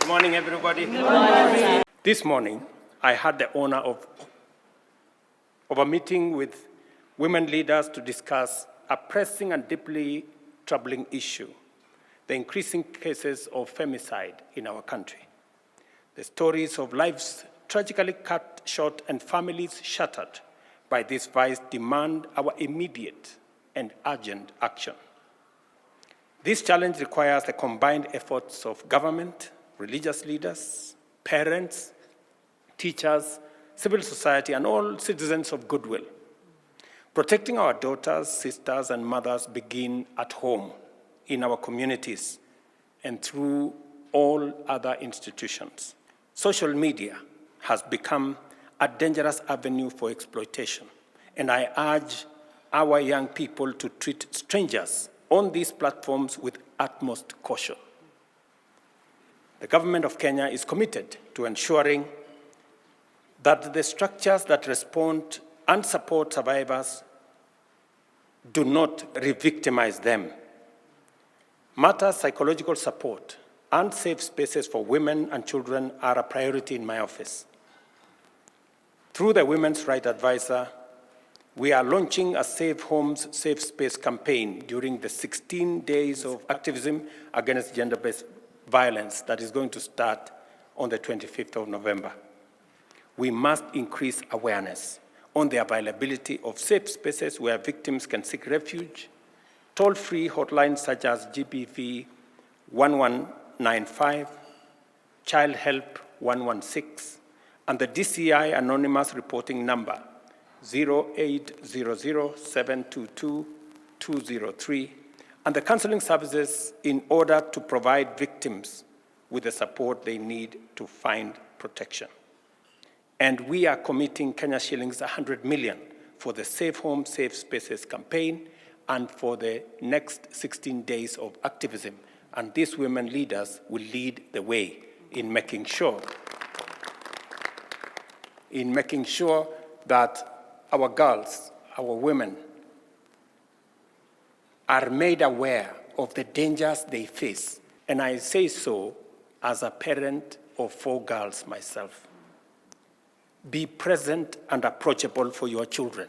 Good morning, everybody. Good morning. This morning, I had the honor of a meeting with women leaders to discuss a pressing and deeply troubling issue, the increasing cases of femicide in our country. The stories of lives tragically cut short and families shattered by this vice demand our immediate and urgent action. This challenge requires the combined efforts of government, religious leaders, parents, teachers, civil society, and all citizens of goodwill. Protecting our daughters, sisters, and mothers begin at home, in our communities, and through all other institutions. Social media has become a dangerous avenue for exploitation, and I urge our young people to treat strangers on these platforms with utmost caution. The government of Kenya is committed to ensuring that the structures that respond and support survivors do not re-victimize them. Matters psychological support and safe spaces for women and children are a priority in my office. Through the Women's Rights Advisor, we are launching a Safe Homes, Safe Space campaign during the 16 days of activism against gender-based violence that is going to start on the 25th of November. We must increase awareness on the availability of safe spaces where victims can seek refuge, toll-free hotlines such as GBV 1195, Child Help 116, and the DCI anonymous reporting number 0800-722-203, and the counseling services in order to provide victims with the support they need to find protection. And we are committing KSh100 million for the Safe Home, Safe Spaces campaign and for the next 16 days of activism. And these women leaders will lead the way in making sure that our girls, our women, are made aware of the dangers they face. And I say so as a parent of 4 girls myself. Be present and approachable for your children.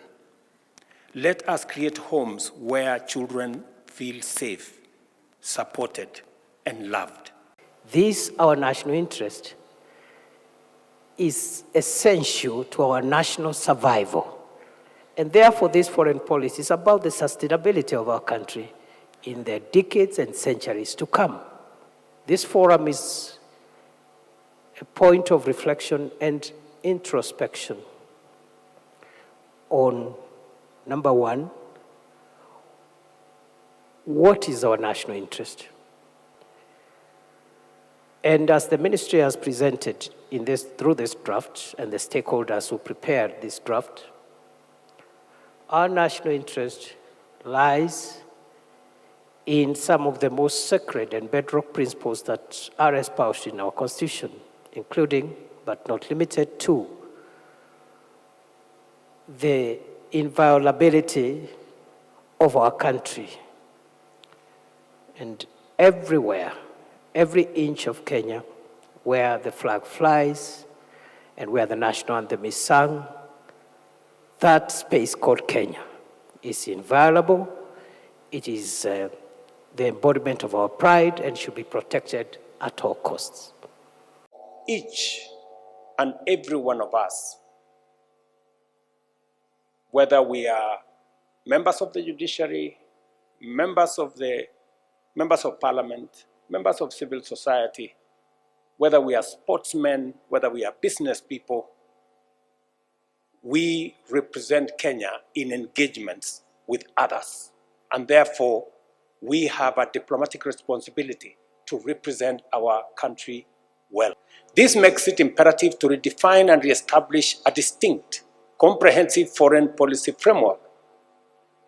Let us create homes where children feel safe, supported, and loved. This, our national interest, is essential to our national survival. And therefore, this foreign policy is about the sustainability of our country in the decades and centuries to come. This forum is a point of reflection and introspection on, number one, what is our national interest? And as the ministry has presented through this draft and the stakeholders who prepared this draft, our national interest lies in some of the most sacred and bedrock principles that are espoused in our Constitution, including, but not limited to, the inviolability of our country. And everywhere, every inch of Kenya, where the flag flies and where the national anthem is sung, that space called Kenya is inviolable. It is the embodiment of our pride and should be protected at all costs. Each and every one of us, whether we are members of the judiciary, members of parliament, members of civil society, whether we are sportsmen, whether we are business people, we represent Kenya in engagements with others. And therefore, we have a diplomatic responsibility to represent our country well. This makes it imperative to redefine and reestablish a distinct, comprehensive foreign policy framework.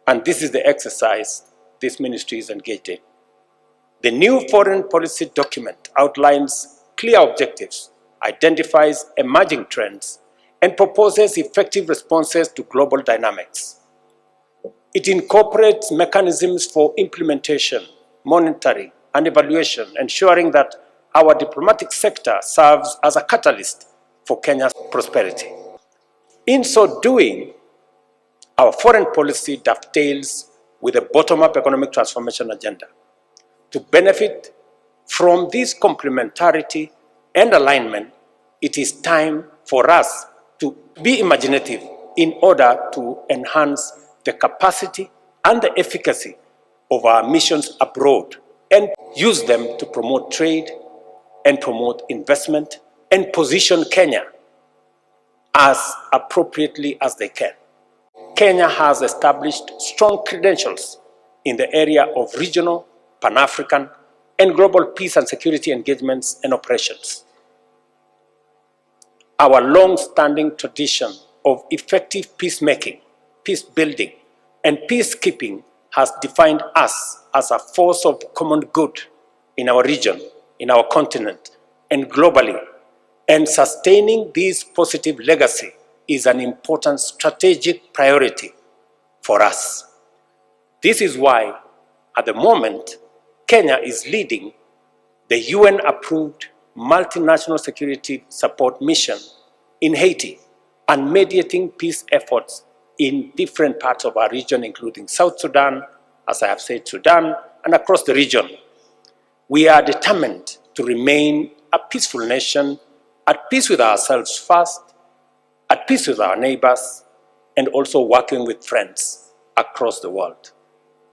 And this is the exercise this ministry is engaged in. The new foreign policy document outlines clear objectives, identifies emerging trends, and proposes effective responses to global dynamics. It incorporates mechanisms for implementation, monitoring, and evaluation, ensuring that our diplomatic sector serves as a catalyst for Kenya's prosperity. In so doing, our foreign policy dovetails with the bottom-up economic transformation agenda. To benefit from this complementarity and alignment, it is time for us to be imaginative in order to enhance the capacity and the efficacy of our missions abroad and use them to promote trade and promote investment and position Kenya as appropriately as they can. Kenya has established strong credentials in the area of regional, Pan-African, and global peace and security engagements and operations. Our long-standing tradition of effective peacemaking, peace building, and peacekeeping has defined us as a force of common good in our region, in our continent, and globally. And sustaining this positive legacy is an important strategic priority for us. This is why, at the moment, Kenya is leading the UN-approved multinational security support mission in Haiti and mediating peace efforts in different parts of our region, including South Sudan, as I have said, Sudan, and across the region. We are determined to remain a peaceful nation, at peace with ourselves first, at peace with our neighbors, and also working with friends across the world.